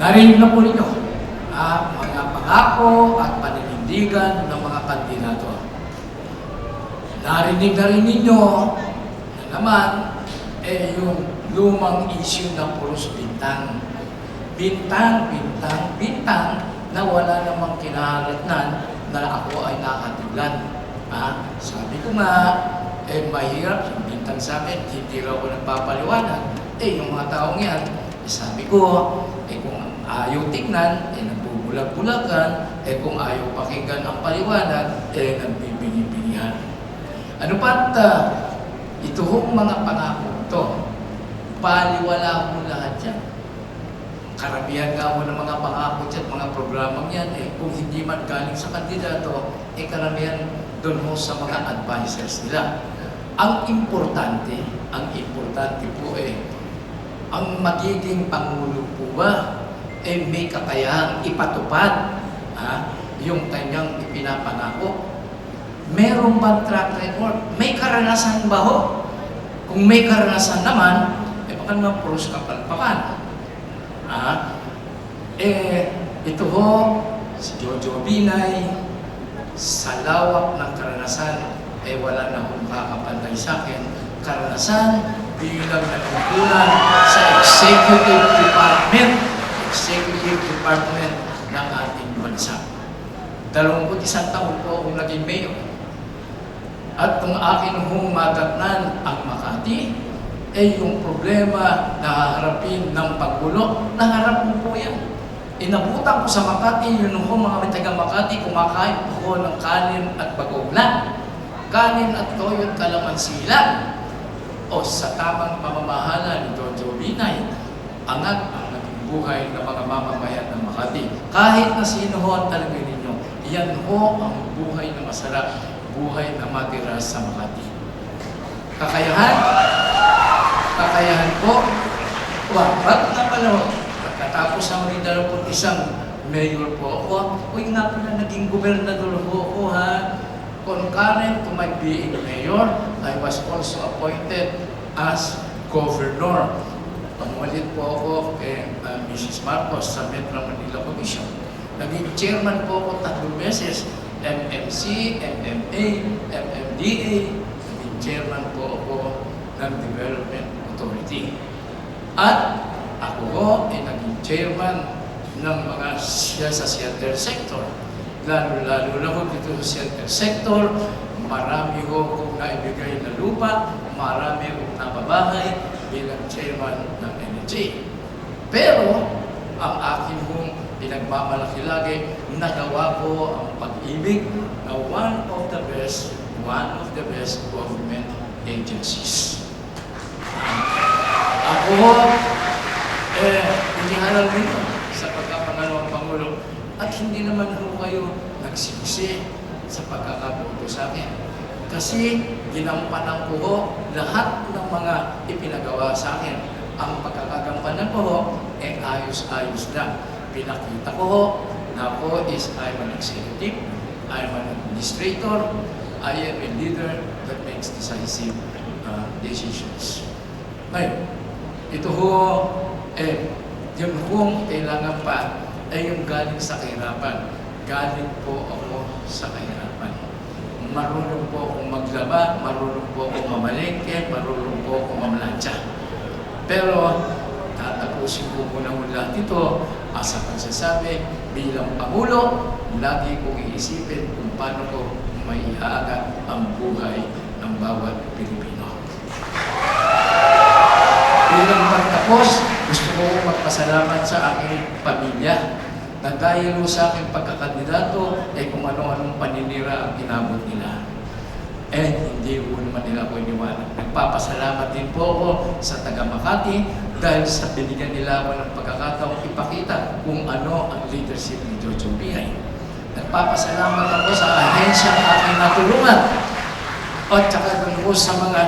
Narinig na po ninyo mga pangako at paninindigan ng mga kandidato. Narinig na rin ninyo na naman yung lumang issue ng puros bintang. Bintang na wala namang kinahalatnan na ako ay nakatulad. Sabi ko nga, mahirap yung bintang sa akin, hindi raw ako nagpapaliwanag. Yung mga taong yan, sabi ko, kung ayaw tignan, nagbubulag-bulagan, kung ayaw pakinggan ang paliwanag, nagbibingi-bingihan. Ano pa't ito hong mga pangako ito, paliwala mo lahat yan. Karamihan nga mo ng mga pangako dyan, mga programang yan, kung hindi man galing sa kandidato, karamihan doon mo sa mga advisors nila. Ang importante po ang magiging Pangulo po ba, may kakayahang ipatupad yung kanyang ipinapangako. Meron bang track record? May karanasan ba ho? Kung may karanasan naman, baka naman puros kapalpakan. Ito ho, si Jojo Binay, sa lawak ng karanasan, wala na akong makakapantay sa akin. Karanasan bilang nagkukulan sa Executive Department ng ating bansa. 21 taon po akong naging mayor. At kung akin hong madatnan ang Makati, yung problema na haharapin ng Pangulo, naharap mo po yan. Inabutan ko sa Makati, yun ho mga taga Makati, kumakain po ng kanin at bagonglan. Kanin at toyo at kalamansi lang. O sa tamang pamamahala ni Jojo Binay, angat ang naging buhay ng mga mamamayan ng Makati. Kahit na sino ho ang talagay ninyo, yan ho ang buhay na masarap, buhay na matira sa Makati. Kakayahan po, ba't na pala ho, pagkatapos ang 21 mayor po ako, nga pala naging gobernador po ako Concurrent to my being mayor, I was also appointed as governor. Pamulit po ako kay Mrs. Marcos sa Metro Manila Commission. Naging chairman po ako 3 beses, MMC, MMA, MMDA. Naging chairman po ako ng Development Authority. At ako naging chairman ng mga sa shelter sector. Lalo na ho dito sa shelter sector, marami ho kong naibigay na lupa, marami kong nababahay bilang chairman ng NHA. Pero, ang akin hong pinagmamalaki lagi, nagawa ko ang pag-ibig na one of the best government agencies. Ako ho, inihalal nito sa pagkapangalawang Pangulo. At hindi naman ho kayo nagsisi sa pagkakaboto sa akin. Kasi ginampanan ko ho lahat ng mga ipinagawa sa akin. Ang pagkakagampanan ko ho, ayos-ayos lang. Pinakita ko ho na ako I'm an executive, I'm an administrator, I am a leader that makes decisive decisions. Ngayon, ito ho, yun hong kailangan pa yung galing sa kahirapan. Galing po ako sa kahirapan. Marunong po akong maglaba, marunong po akong mamalengke, marunong po akong mamalansya. Pero, tatapusin ko muna lahat ito sa pagsasabi bilang Pangulo, lagi kong iisipin kung paano ko maiaagat ang buhay ng bawat Pilipino. Bilang pagtapos, gusto ko magpasalamat sa aking pamilya na dahil sa aking pagkakandidato, kung ano-anong paninira ang inabot nila. Hindi ko naman nila ako iniwanan. Nagpapasalamat din po ako sa taga Makati dahil sa binigyan nila ako ng pagkakataong ipakita kung ano ang leadership ni Jojo Binay. Nagpapasalamat ako sa ahensya na aking natulungan at saka doon po sa mga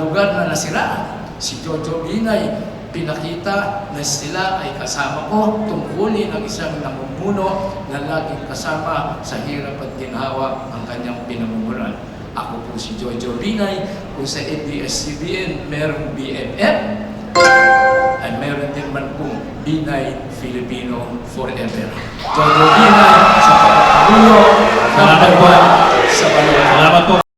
lugar na nasiraan. Si Jojo Binay, pinakita na sila ay kasama ko tungkulin ang isang namumuno na laging kasama sa hirap at ginhawa ang kanyang pinamumulan. Ako po si Jojo Binay, kung sa ABS-CBN merong BFF, ay meron din man pong Binay Filipino forever. Jojo Binay sa pagpapatuloy, number 1 sa balon. Salamat po.